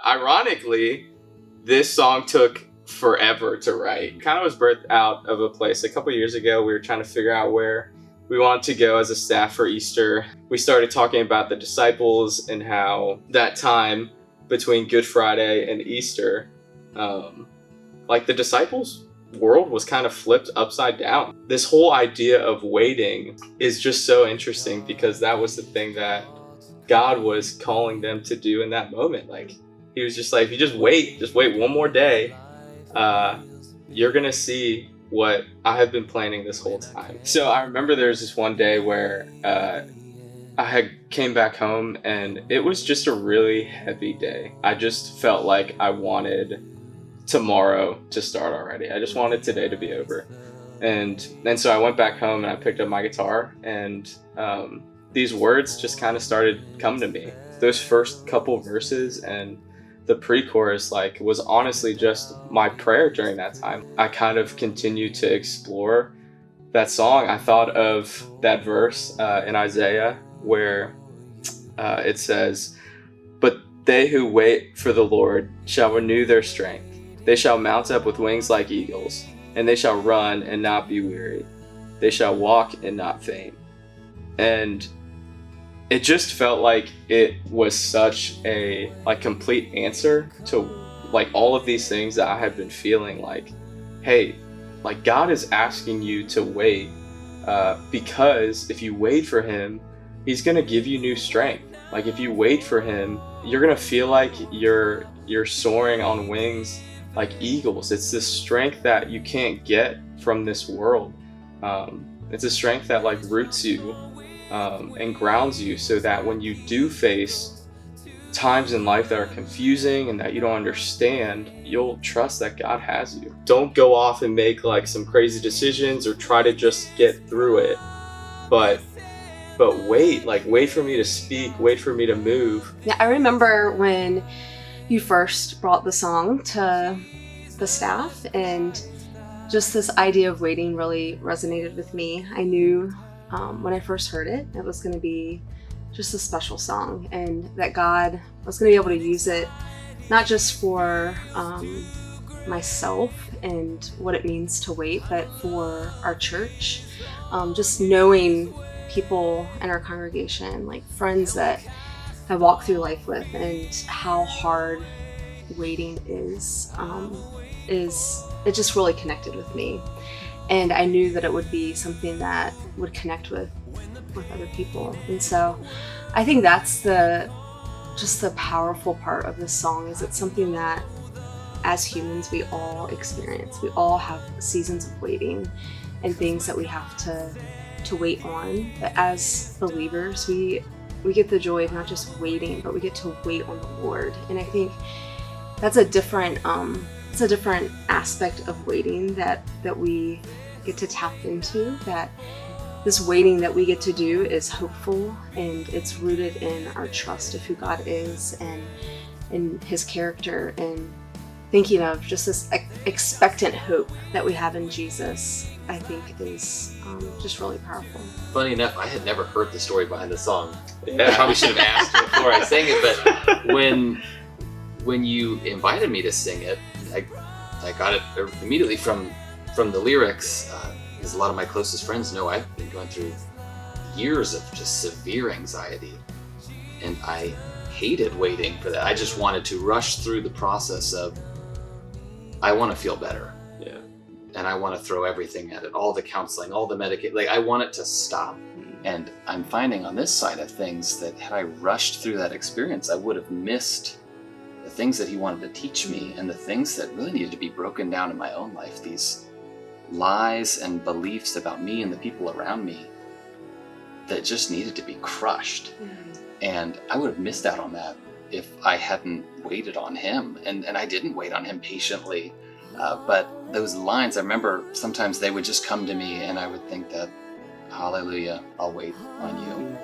ironically, this song took forever to write. Kind of was birthed out of a place. A couple years ago, we were trying to figure out where we wanted to go as a staff for Easter. We started talking about the disciples and how that time between Good Friday and Easter, like the disciples' world was kind of flipped upside down. This whole idea of waiting is just so interesting because that was the thing that God was calling them to do in that moment. Like, he was just like, if you just wait one more day, you're gonna see what I have been planning this whole time. So I remember there was this one day where I had came back home and it was just a really heavy day. I just felt like I wanted tomorrow to start already. I just wanted today to be over. And so I went back home and I picked up my guitar, and these words just kind of started coming to me. Those first couple verses and the pre-chorus was honestly just my prayer during that time. I kind of continued to explore that song. I thought of that verse in Isaiah where it says, "But they who wait for the Lord shall renew their strength. They shall mount up with wings like eagles, and they shall run and not be weary. They shall walk and not faint." And it just felt like it was such a complete answer to all of these things that I had been feeling hey, God is asking you to wait because if you wait for him, he's going to give you new strength. If you wait for him, you're going to feel like you're soaring on wings like eagles. It's this strength that you can't get from this world. It's a strength that roots you and grounds you, so that when you do face times in life that are confusing and that you don't understand, you'll trust that God has you. Don't go off and make some crazy decisions or try to just get through it, but wait, wait for me to speak, wait for me to move. Yeah, I remember when you first brought the song to the staff, and just this idea of waiting really resonated with me. I knew when I first heard it, it was going to be just a special song, and that God was going to be able to use it not just for myself and what it means to wait, but for our church. Just knowing people in our congregation, friends that I walk through life with, and how hard waiting is it just really connected with me. And I knew that it would be something that would connect with other people. And so I think that's the powerful part of this song, is it's something that as humans we all experience. We all have seasons of waiting and things that we have to wait on. But as believers, we get the joy of not just waiting, but we get to wait on the Lord. And I think that's a different aspect of waiting that we get to tap into, that this waiting that we get to do is hopeful, and it's rooted in our trust of who God is and in his character, and thinking of just this expectant hope that we have in Jesus, I think is just really powerful. Funny enough, I had never heard the story behind the song. I probably should have asked before I sang it, but when you invited me to sing it, I got it immediately from the lyrics, because a lot of my closest friends know I've been going through years of just severe anxiety, and I hated waiting for that. I just wanted to rush through the process of, I want to feel better. Yeah. And I want to throw everything at it, all the counseling, all the medication, I want it to stop. And I'm finding on this side of things that had I rushed through that experience, I would have missed the things that he wanted to teach me, and the things that really needed to be broken down in my own life, these lies and beliefs about me and the people around me that just needed to be crushed. And I would have missed out on that if I hadn't waited on him, and I didn't wait on him patiently. But those lines, I remember sometimes they would just come to me, and I would think that, hallelujah, I'll wait on you.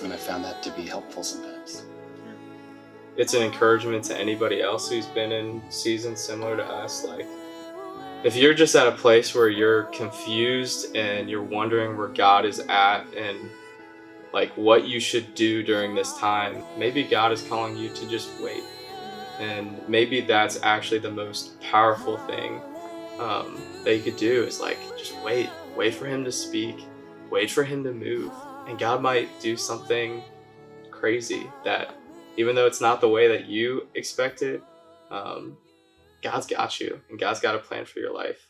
And I found that to be helpful sometimes. It's an encouragement to anybody else who's been in seasons similar to us. If you're just at a place where you're confused and you're wondering where God is at, and like what you should do during this time, maybe God is calling you to just wait. And maybe that's actually the most powerful thing that you could do is like just wait for him to speak, wait for him to move. And God might do something crazy that even though it's not the way that you expected, God's got you and God's got a plan for your life.